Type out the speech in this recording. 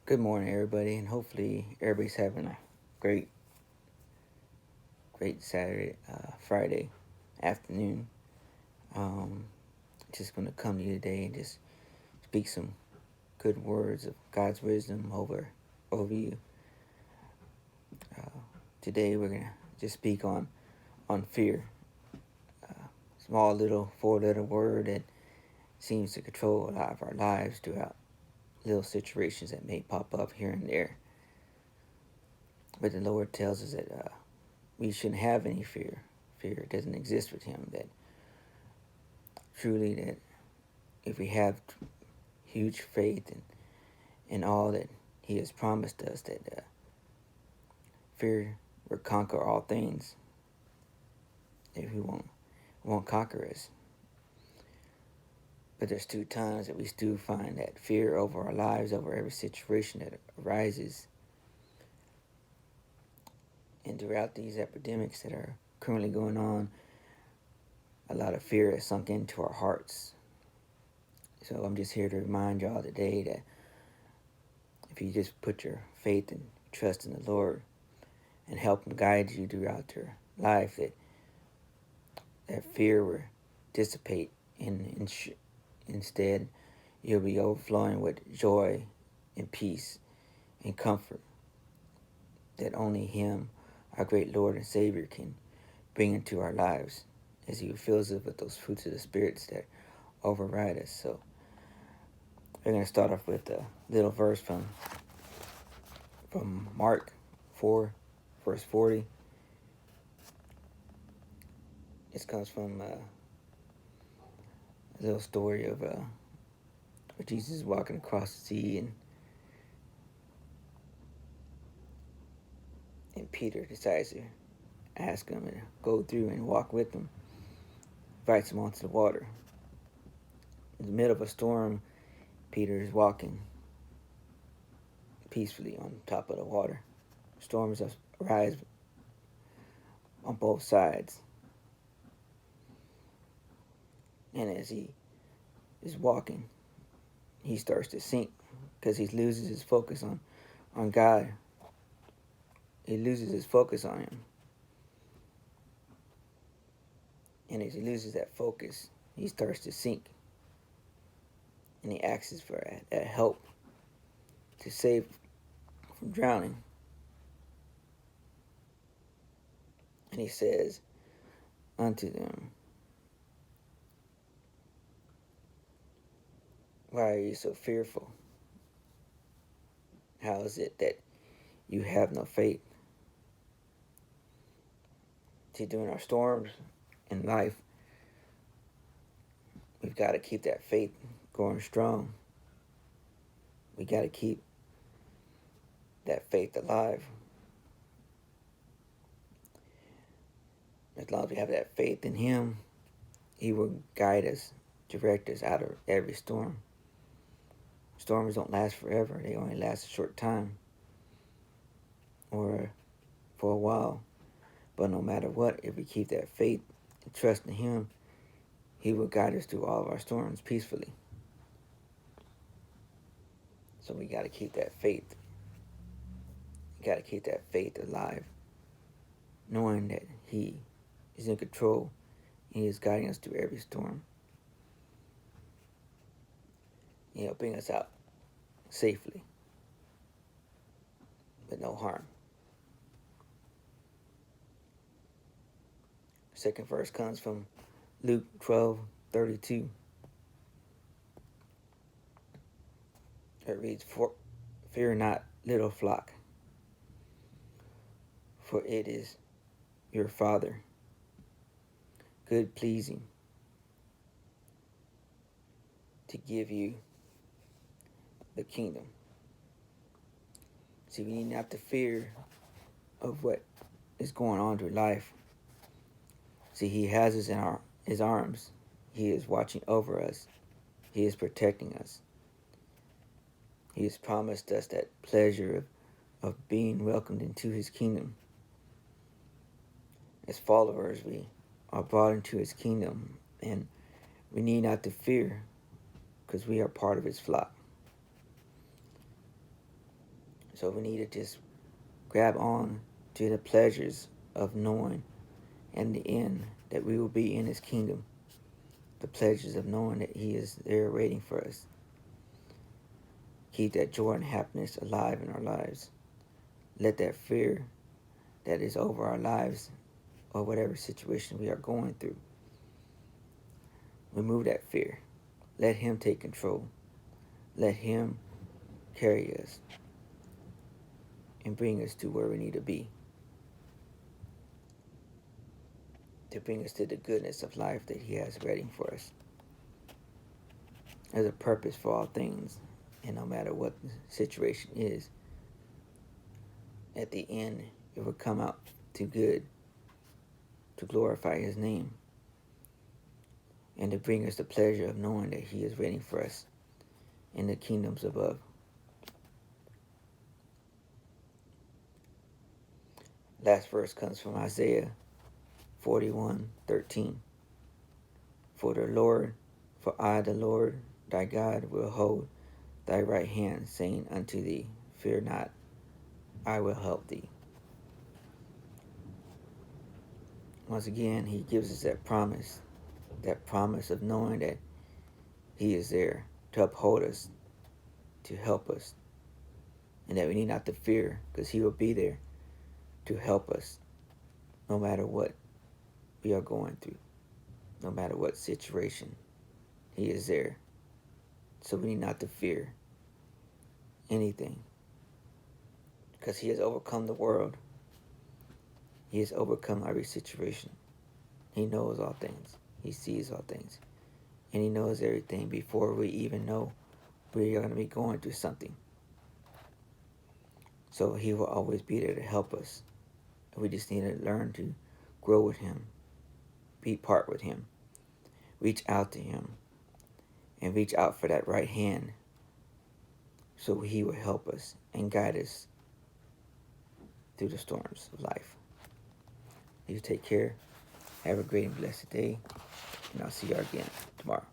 Good morning, everybody, and hopefully everybody's having a great, great Friday afternoon. Um, just going to come to you today and just speak some good words of God's wisdom over you. Uh, Today we're gonna just speak on fear. Small little four-letter word that seems to control a lot of our lives throughout little situations that may pop up here and there. But the Lord tells us that we shouldn't have any fear. Fear doesn't exist with Him. That truly, that if we have huge faith in all that He has promised us, that fear will conquer all things. If He won't conquer us. But there's two times that we still find that fear over our lives, over every situation that arises. And throughout these epidemics that are currently going on, a lot of fear has sunk into our hearts. So I'm just here to remind y'all today that if you just put your faith and trust in the Lord and help Him guide you throughout your life, that fear will dissipate, and instead you'll be overflowing with joy and peace and comfort that only Him, our great Lord and Savior, can bring into our lives as He fills us with those fruits of the spirits that override us. So we're going to start off with a little verse from Mark 4, verse 40. This comes from a little story of where Jesus is walking across the sea, and Peter decides to ask him to go through and walk with him, invites him onto the water. In the middle of a storm, Peter is walking peacefully on top of the water. Storms arise on both sides. And as he is walking, he starts to sink because he loses his focus on God. He loses his focus on Him. And as he loses that focus, he starts to sink. And he asks for that help to save from drowning. And he says unto them, why are you so fearful? How is it that you have no faith? See, during our storms in life, we've got to keep that faith going strong. We got to keep that faith alive. As long as we have that faith in Him, He will guide us, direct us out of every storm. Storms don't last forever. They only last a short time or for a while. But no matter what, if we keep that faith and trust in Him, He will guide us through all of our storms peacefully. So we got to keep that faith. We got to keep that faith alive, knowing that He is in control and He is guiding us through every storm. He'll bring us out safely with no harm. Second verse comes from Luke 12:32. It reads, fear not, little flock, for it is your Father, good pleasing, to give you the kingdom. See, we need not to fear of what is going on through life. See, He has us in His arms. He is watching over us. He is protecting us. He has promised us that pleasure of being welcomed into His kingdom. As followers, we are brought into His kingdom, and we need not to fear because we are part of His flock. So we need to just grab on to the pleasures of knowing in the end that we will be in his kingdom. The pleasures of knowing that he is there waiting for us. Keep that joy and happiness alive in our lives. Let that fear that is over our lives or whatever situation we are going through, remove that fear. Let him take control. Let him carry us and bring us to where we need to be. To bring us to the goodness of life that he has ready for us. There's a purpose for all things, and no matter what the situation is, at the end it will come out to good, to glorify his name, and to bring us the pleasure of knowing that he is waiting for us in the kingdoms above. Last verse comes from Isaiah 41:13. For I, the Lord, thy God, will hold thy right hand, saying unto thee, fear not, I will help thee. Once again, he gives us that promise of knowing that he is there to uphold us, to help us, and that we need not to fear, because he will be there to help us no matter what we are going through, no matter what situation. He is there. So we need not to fear anything, because he has overcome the world. He has overcome every situation. He knows all things. He sees all things. And he knows everything before we even know we are going to be going through something. So he will always be there to help us. We just need to learn to grow with him, be part with him, reach out to him, and reach out for that right hand so he will help us and guide us through the storms of life. You take care. Have a great and blessed day, and I'll see you again tomorrow.